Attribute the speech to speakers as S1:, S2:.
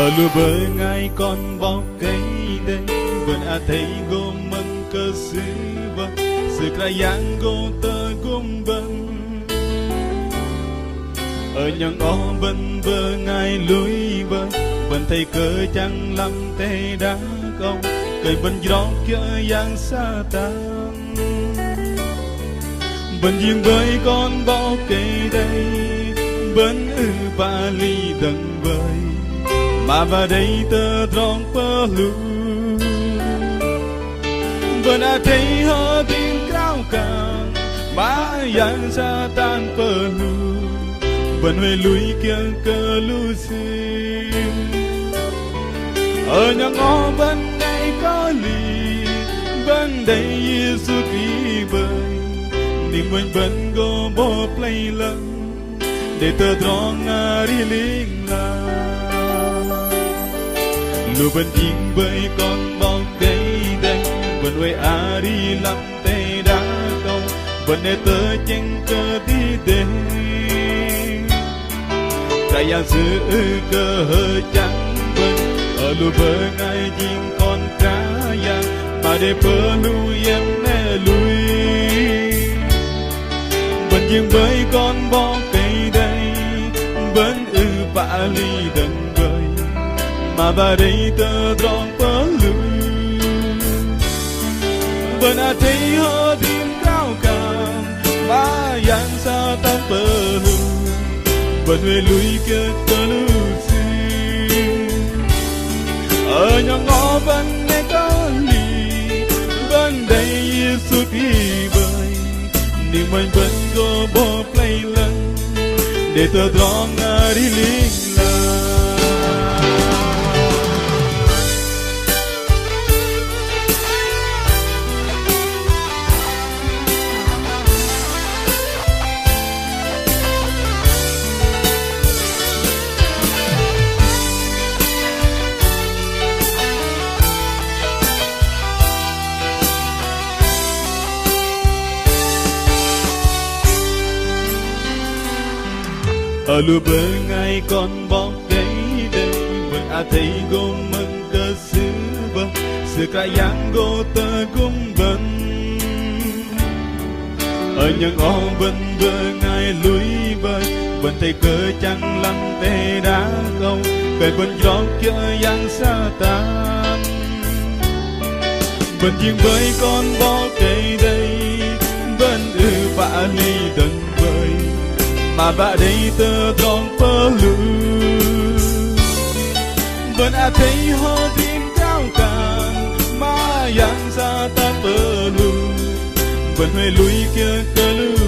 S1: Ở lùa bờ ngay con bọc cây đây vẫn thấy gồm măng cơ sứ vâng sự cài yang gô tơ gồm bần ở những ó bần vơ ngay lối bờ vẫn thấy cơ chẳng lắm tê đá công cây bần gió kia yang xa tan bần riêng với con bọc cây đây vẫn ba ly đằng vơi mà vào đây tơ tròn phơ lù vẫn thấy họ tin cao càng mà yang xa tan phơ lù vẫn huê lùi kia cơ lù xin ở nhà ngõ vẫn ngày có lì vẫn đây Giêsu đi bơi niềm mình vẫn go bo play lăng để tơ tròn đi linh la lù vẫn yên với con bóng cây đây vẫn huê đi làm tê đá câu vẫn để tơ chênh cơ đi đến cái nhà giữ cơ hơi trắng vân ở lùa bờ ngay chim con cá yang mà để bờ lui em nè lui vẫn dừng với con bó cây đây vẫn bạ ly đằng vơi mà vào đây tơ tròn bờ lui vẫn thấy họ tim cao càng mà yang xa tan bờ lui vẫn huê lùi kia cơ lưu xin ở nhà ngõ vẫn nghe có lì vẫn đây Giêsu đi bơi niềm mình vẫn go bo play lăng để tơ tròn đi linh la ở lùa bờ ngay con bóng cây đây vẫn thấy gồm măng cơ sứ vâng sự cài yang gô tơ cũng vần ở những ó vân vơ ngay lối bơi vẫn thấy cơ chẳng lắm tê đá câu cây vẫn gió kia yang xa tan vẫn riêng với con bó cây đây vẫn bạ ly đằng vơi mà bà đây tơ tròn phơ lù vẫn thấy họ tim cao càng mà yang xa tan phơ lù vẫn huê lùi kia cơ lưu